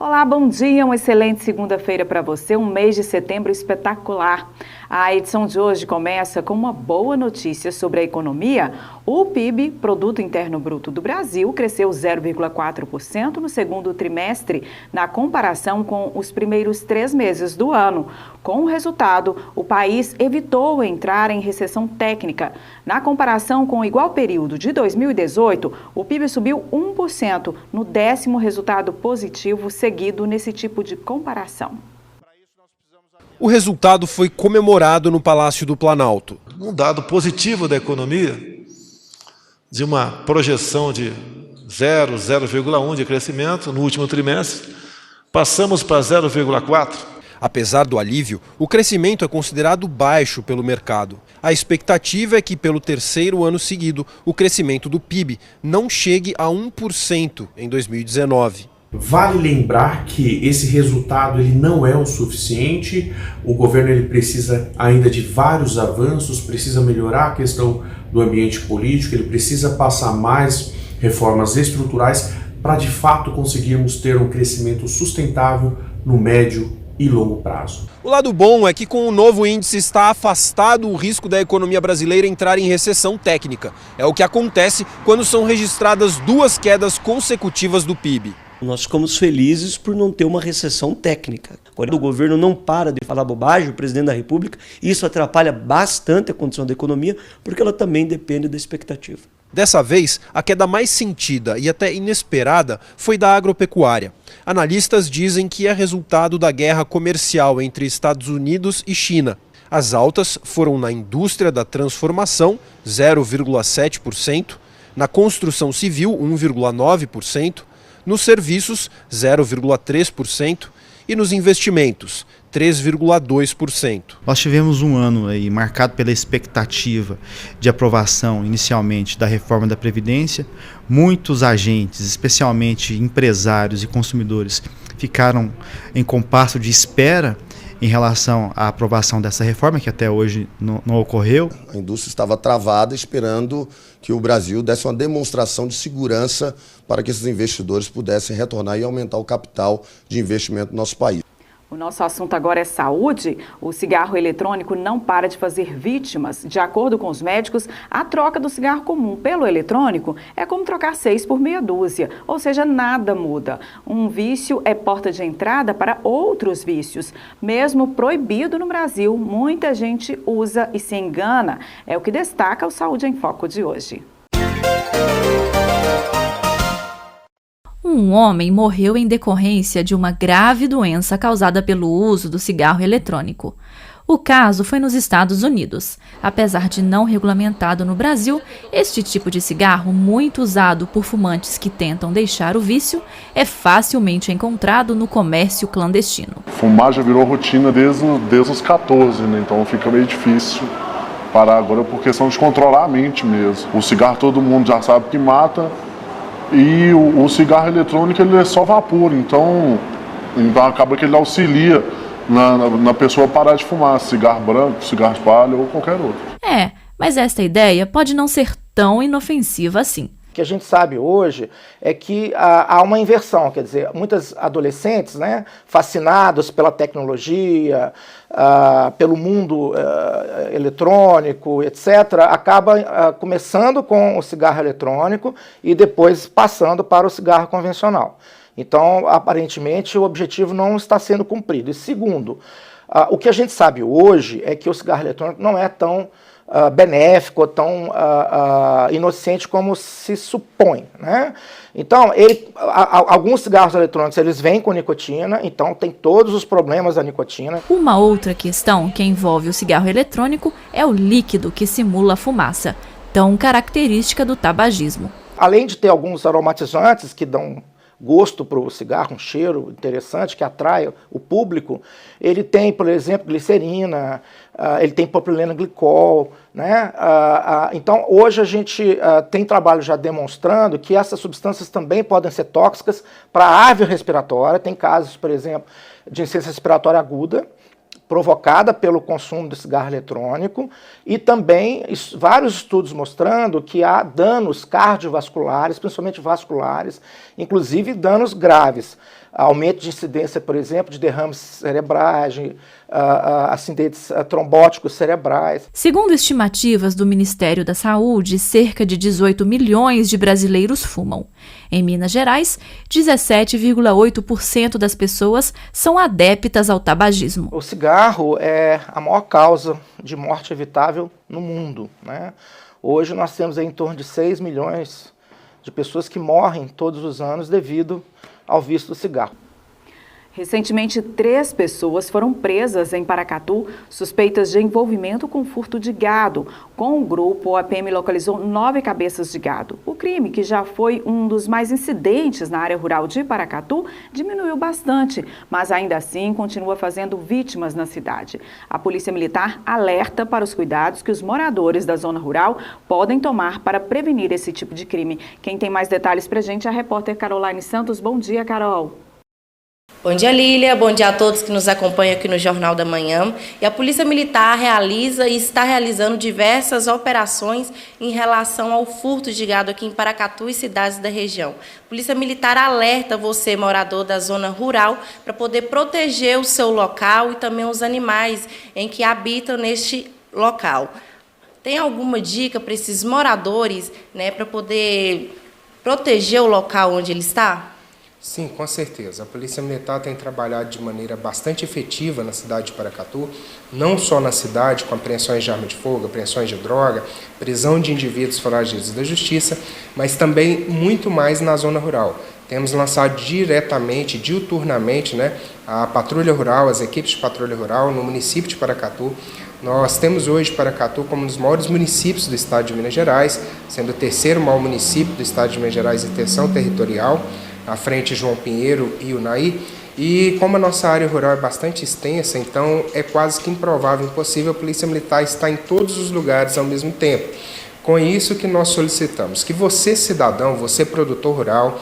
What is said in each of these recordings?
Olá, bom dia, uma excelente segunda-feira para você, um mês de setembro espetacular. A edição de hoje começa com uma boa notícia sobre a economia. O PIB, Produto Interno Bruto do Brasil, cresceu 0,4% no segundo trimestre, na comparação com os primeiros 3 meses do ano. Com o resultado, o país evitou entrar em recessão técnica. Na comparação com o igual período de 2018, o PIB subiu 1%, no 10º resultado positivo seguido nesse tipo de comparação. O resultado foi comemorado no Palácio do Planalto. Um dado positivo da economia, de uma projeção de 0,1 de crescimento no último trimestre, passamos para 0,4. Apesar do alívio, o crescimento é considerado baixo pelo mercado. A expectativa é que, pelo terceiro ano seguido, o crescimento do PIB não chegue a 1% em 2019. Vale lembrar que esse resultado ele não é o suficiente, o governo ele precisa ainda de vários avanços, precisa melhorar a questão do ambiente político, ele precisa passar mais reformas estruturais para de fato conseguirmos ter um crescimento sustentável no médio e longo prazo. O lado bom é que com o novo índice está afastado o risco da economia brasileira entrar em recessão técnica. É o que acontece quando são registradas 2 quedas consecutivas do PIB. Nós ficamos felizes por não ter uma recessão técnica. Quando o governo não para de falar bobagem, o presidente da República, isso atrapalha bastante a condição da economia, porque ela também depende da expectativa. Dessa vez, a queda mais sentida e até inesperada foi da agropecuária. Analistas dizem que é resultado da guerra comercial entre Estados Unidos e China. As altas foram na indústria da transformação, 0,7%, na construção civil, 1,9%, nos serviços, 0,3% e nos investimentos, 3,2%. Nós tivemos um ano aí marcado pela expectativa de aprovação inicialmente da reforma da Previdência. Muitos agentes, especialmente empresários e consumidores, ficaram em compasso de espera em relação à aprovação dessa reforma, que até hoje não ocorreu. A indústria estava travada esperando que o Brasil desse uma demonstração de segurança para que esses investidores pudessem retornar e aumentar o capital de investimento no nosso país. O nosso assunto agora é saúde. O cigarro eletrônico não para de fazer vítimas. De acordo com os médicos, a troca do cigarro comum pelo eletrônico é como trocar 6 por meia dúzia, ou seja, nada muda. Um vício é porta de entrada para outros vícios. Mesmo proibido no Brasil, muita gente usa e se engana. É o que destaca o Saúde em Foco de hoje. Um homem morreu em decorrência de uma grave doença causada pelo uso do cigarro eletrônico. O caso foi nos Estados Unidos. Apesar de não regulamentado no Brasil, este tipo de cigarro, muito usado por fumantes que tentam deixar o vício, é facilmente encontrado no comércio clandestino. Fumar já virou rotina desde os 14, né? Então fica meio difícil parar agora por questão de controlar a mente mesmo. O cigarro todo mundo já sabe que mata. E o cigarro eletrônico ele é só vapor, então acaba que ele auxilia na pessoa parar de fumar cigarro branco, cigarro de palha ou qualquer outro. Mas esta ideia pode não ser tão inofensiva assim. O que a gente sabe hoje é que há uma inversão, quer dizer, muitas adolescentes, né, fascinadas pela tecnologia, pelo mundo eletrônico, etc., acabam começando com o cigarro eletrônico e depois passando para o cigarro convencional. Então, aparentemente, o objetivo não está sendo cumprido. E segundo, o que a gente sabe hoje é que o cigarro eletrônico não é tão benéfico, tão inocente como se supõe, né? Então, alguns cigarros eletrônicos eles vêm com nicotina, então tem todos os problemas da nicotina. Uma outra questão que envolve o cigarro eletrônico é o líquido que simula a fumaça, tão característica do tabagismo. Além de ter alguns aromatizantes que dão gosto para o cigarro, um cheiro interessante que atrai o público, ele tem, por exemplo, glicerina, ele tem propileno glicol, né? Então, hoje a gente tem trabalho já demonstrando que essas substâncias também podem ser tóxicas para a árvore respiratória. Tem casos, por exemplo, de insuficiência respiratória aguda, provocada pelo consumo do cigarro eletrônico, e também vários estudos mostrando que há danos cardiovasculares, principalmente vasculares, inclusive danos graves. aumento de incidência, por exemplo, de derrames cerebrais, acidentes trombóticos cerebrais. Segundo estimativas do Ministério da Saúde, cerca de 18 milhões de brasileiros fumam. Em Minas Gerais, 17,8% das pessoas são adeptas ao tabagismo. O cigarro é a maior causa de morte evitável no mundo, né? Hoje nós temos em torno de 6 milhões de pessoas que morrem todos os anos devido ao vício do cigarro. Recentemente, 3 pessoas foram presas em Paracatu, suspeitas de envolvimento com furto de gado. Com o grupo, a PM localizou 9 cabeças de gado. O crime, que já foi um dos mais incidentes na área rural de Paracatu, diminuiu bastante, mas ainda assim continua fazendo vítimas na cidade. A Polícia Militar alerta para os cuidados que os moradores da zona rural podem tomar para prevenir esse tipo de crime. Quem tem mais detalhes pra gente é a repórter Caroline Santos. Bom dia, Carol. Bom dia, Lília. Bom dia a todos que nos acompanham aqui no Jornal da Manhã. E a Polícia Militar realiza e está realizando diversas operações em relação ao furto de gado aqui em Paracatu e cidades da região. A Polícia Militar alerta você, morador da zona rural, para poder proteger o seu local e também os animais em que habitam neste local. Tem alguma dica para esses moradores, né, para poder proteger o local onde ele está? Sim, com certeza. A Polícia Militar tem trabalhado de maneira bastante efetiva na cidade de Paracatu, não só na cidade, com apreensões de arma de fogo, apreensões de droga, prisão de indivíduos foragidos da justiça, mas também muito mais na zona rural. Temos lançado diuturnamente, né, a patrulha rural, as equipes de patrulha rural no município de Paracatu. Nós temos hoje Paracatu como um dos maiores municípios do estado de Minas Gerais, sendo o 3º maior município do estado de Minas Gerais em extensão territorial, à frente João Pinheiro e Unaí, e como a nossa área rural é bastante extensa, então é quase que improvável, impossível a Polícia Militar estar em todos os lugares ao mesmo tempo. Com isso que nós solicitamos que você, cidadão, você produtor rural,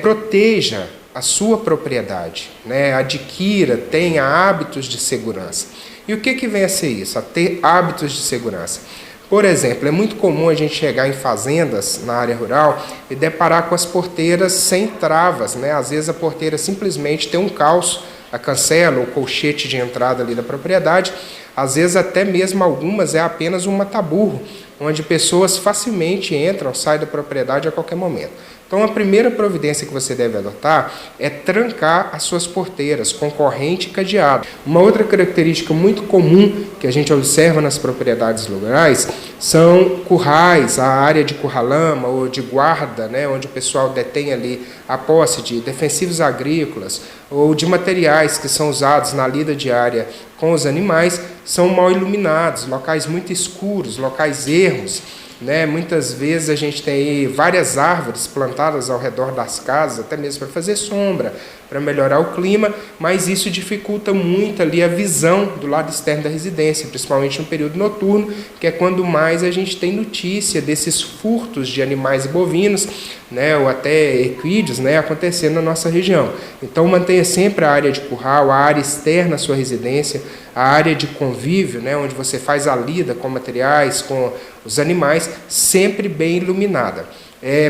proteja a sua propriedade, né? Adquira, tenha hábitos de segurança. E o que vem a ser isso? A ter hábitos de segurança. Por exemplo, é muito comum a gente chegar em fazendas na área rural e deparar com as porteiras sem travas, né? Às vezes a porteira simplesmente tem um calço, a cancela ou colchete de entrada ali da propriedade. Às vezes até mesmo algumas é apenas um mataburro, onde pessoas facilmente entram, saem da propriedade a qualquer momento. Então a primeira providência que você deve adotar é trancar as suas porteiras com corrente e cadeado. Uma outra característica muito comum que a gente observa nas propriedades rurais são currais, a área de curralama ou de guarda, né, onde o pessoal detém ali a posse de defensivos agrícolas ou de materiais que são usados na lida diária com os animais, são mal iluminados, locais muito escuros, locais ermos. Né? Muitas vezes a gente tem aí várias árvores plantadas ao redor das casas, até mesmo para fazer sombra, para melhorar o clima, mas isso dificulta muito ali a visão do lado externo da residência, principalmente no período noturno, que é quando mais a gente tem notícia desses furtos de animais bovinos, né, ou até equídeos, né, acontecendo na nossa região. Então mantenha sempre a área de curral, a área externa à sua residência, a área de convívio, né, onde você faz a lida com materiais, com os animais, sempre bem iluminada.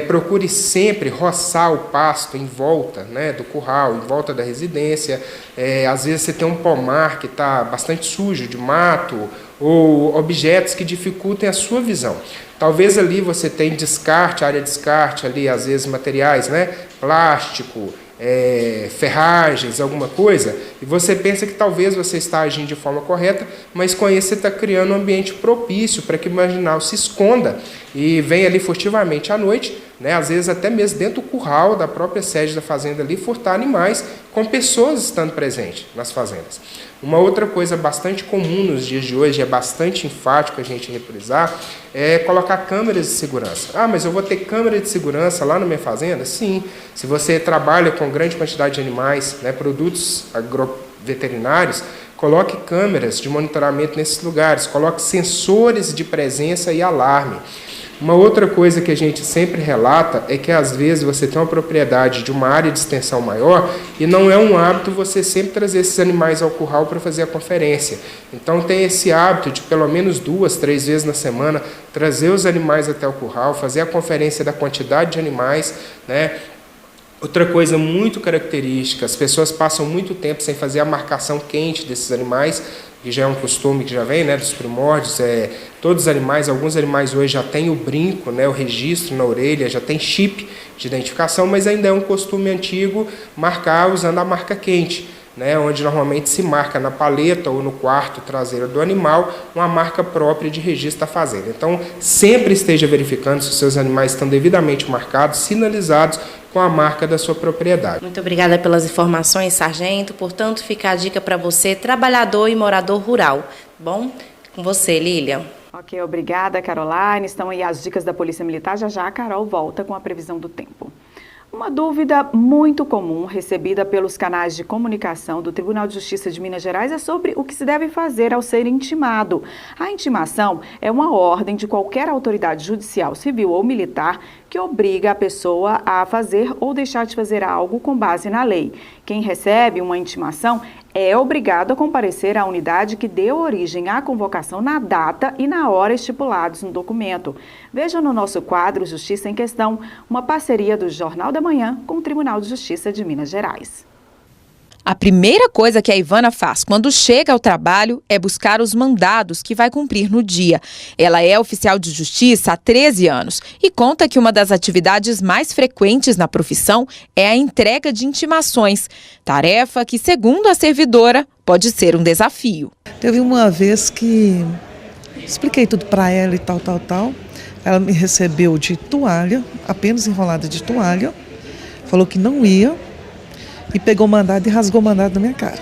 Procure sempre roçar o pasto em volta, né, do curral, em volta da residência. Às vezes você tem um pomar que está bastante sujo de mato ou objetos que dificultem a sua visão. Talvez ali você tenha descarte, área de descarte, ali às vezes materiais, né, plástico, ferragens, alguma coisa, e você pensa que talvez você está agindo de forma correta, mas com isso você está criando um ambiente propício para que o marginal se esconda e venha ali furtivamente à noite, né, às vezes até mesmo dentro do curral da própria sede da fazenda ali, furtar animais com pessoas estando presentes nas fazendas. Uma outra coisa bastante comum nos dias de hoje, é bastante enfático a gente reprisar, é colocar câmeras de segurança. Ah, mas eu vou ter câmera de segurança lá na minha fazenda? Sim. Se você trabalha com grande quantidade de animais, né, produtos agroveterinários, coloque câmeras de monitoramento nesses lugares, coloque sensores de presença e alarme. Uma outra coisa que a gente sempre relata é que às vezes você tem uma propriedade de uma área de extensão maior e não é um hábito você sempre trazer esses animais ao curral para fazer a conferência. Então tem esse hábito de pelo menos 2, 3 vezes na semana trazer os animais até o curral, fazer a conferência da quantidade de animais, né? Outra coisa muito característica, as pessoas passam muito tempo sem fazer a marcação quente desses animais, que já é um costume que já vem, né, dos primórdios. Todos os animais, alguns animais hoje já têm o brinco, né, o registro na orelha, já tem chip de identificação, mas ainda é um costume antigo marcar usando a marca quente, né, onde normalmente se marca na paleta ou no quarto traseiro do animal uma marca própria de registro da fazenda. Então, sempre esteja verificando se os seus animais estão devidamente marcados, sinalizados com a marca da sua propriedade. Muito obrigada pelas informações, sargento. Portanto, fica a dica para você, trabalhador e morador rural. Bom, com você, Lília. Ok, obrigada, Caroline. Estão aí as dicas da Polícia Militar. Já já a Carol volta com a previsão do tempo. Uma dúvida muito comum recebida pelos canais de comunicação do Tribunal de Justiça de Minas Gerais é sobre o que se deve fazer ao ser intimado. A intimação é uma ordem de qualquer autoridade judicial, civil ou militar que obriga a pessoa a fazer ou deixar de fazer algo com base na lei. Quem recebe uma intimação é obrigado a comparecer à unidade que deu origem à convocação na data e na hora estipulados no documento. Veja no nosso quadro Justiça em Questão, uma parceria do Jornal da Manhã com o Tribunal de Justiça de Minas Gerais. A primeira coisa que a Ivana faz quando chega ao trabalho é buscar os mandados que vai cumprir no dia. Ela é oficial de justiça há 13 anos e conta que uma das atividades mais frequentes na profissão é a entrega de intimações, tarefa que, segundo a servidora, pode ser um desafio. Teve uma vez que expliquei tudo para ela e tal. Ela me recebeu de toalha, apenas enrolada de toalha, falou que não ia. E pegou o mandado e rasgou o mandado na minha cara.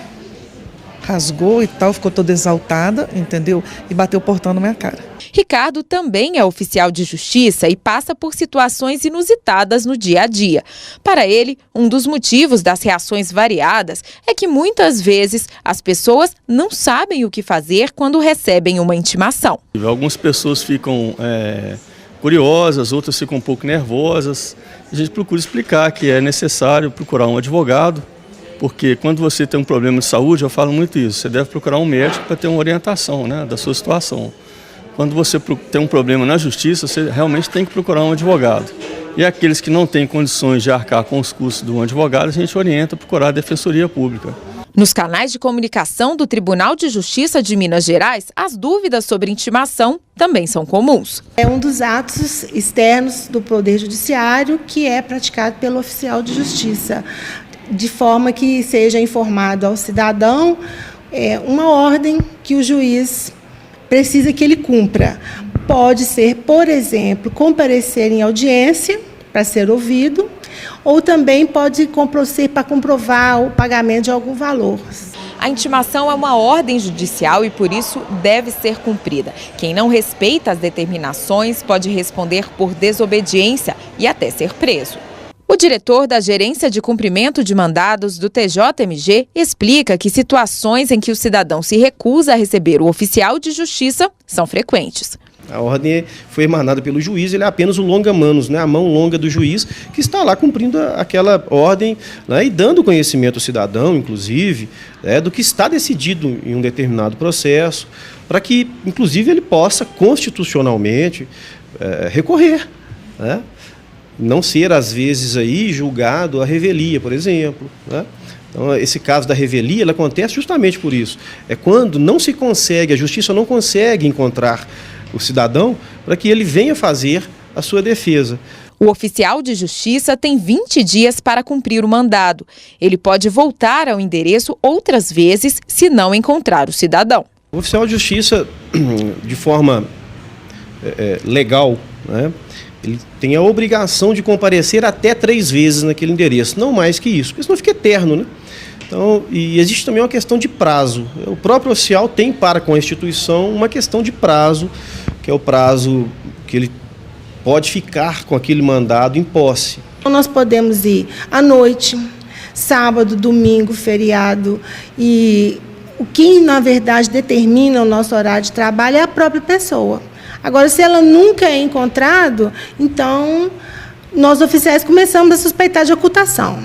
Rasgou e tal, ficou toda exaltada, entendeu? E bateu o portão na minha cara. Ricardo também é oficial de justiça e passa por situações inusitadas no dia a dia. Para ele, um dos motivos das reações variadas é que muitas vezes as pessoas não sabem o que fazer quando recebem uma intimação. Algumas pessoas ficam curiosas, outras ficam um pouco nervosas. A gente procura explicar que é necessário procurar um advogado, porque quando você tem um problema de saúde, eu falo muito isso, você deve procurar um médico para ter uma orientação, né, da sua situação. Quando você tem um problema na justiça, você realmente tem que procurar um advogado. E aqueles que não têm condições de arcar com os custos de um advogado, a gente orienta a procurar a Defensoria Pública. Nos canais de comunicação do Tribunal de Justiça de Minas Gerais, as dúvidas sobre intimação também são comuns. É um dos atos externos do Poder Judiciário que é praticado pelo oficial de justiça, de forma que seja informado ao cidadão uma ordem que o juiz precisa que ele cumpra. Pode ser, por exemplo, comparecer em audiência para ser ouvido, ou também pode ser para comprovar o pagamento de algum valor. A intimação é uma ordem judicial e, por isso, deve ser cumprida. Quem não respeita as determinações pode responder por desobediência e até ser preso. O diretor da Gerência de Cumprimento de Mandados do TJMG explica que situações em que o cidadão se recusa a receber o oficial de justiça são frequentes. A ordem foi emanada pelo juiz, ele é apenas o longa-manos, né, a mão longa do juiz, que está lá cumprindo aquela ordem, né, e dando conhecimento ao cidadão, inclusive, do que está decidido em um determinado processo, para que, inclusive, ele possa constitucionalmente recorrer, né, não ser, às vezes, aí, julgado à revelia, por exemplo, né. Então, esse caso da revelia, ela acontece justamente por isso. É quando não se consegue, a justiça não consegue encontrar o cidadão para que ele venha fazer a sua defesa. O oficial de justiça tem 20 dias para cumprir o mandado. Ele pode voltar ao endereço outras vezes se não encontrar o cidadão. O oficial de justiça, de forma legal, né, ele tem a obrigação de comparecer até 3 vezes naquele endereço, não mais que isso, porque senão fica eterno, né? Então, e existe também uma questão de prazo. O próprio oficial tem para com a instituição uma questão de prazo, que é o prazo que ele pode ficar com aquele mandado em posse. Nós podemos ir à noite, sábado, domingo, feriado, e o que, na verdade, determina o nosso horário de trabalho é a própria pessoa. Agora, se ela nunca é encontrada, então nós oficiais começamos a suspeitar de ocultação.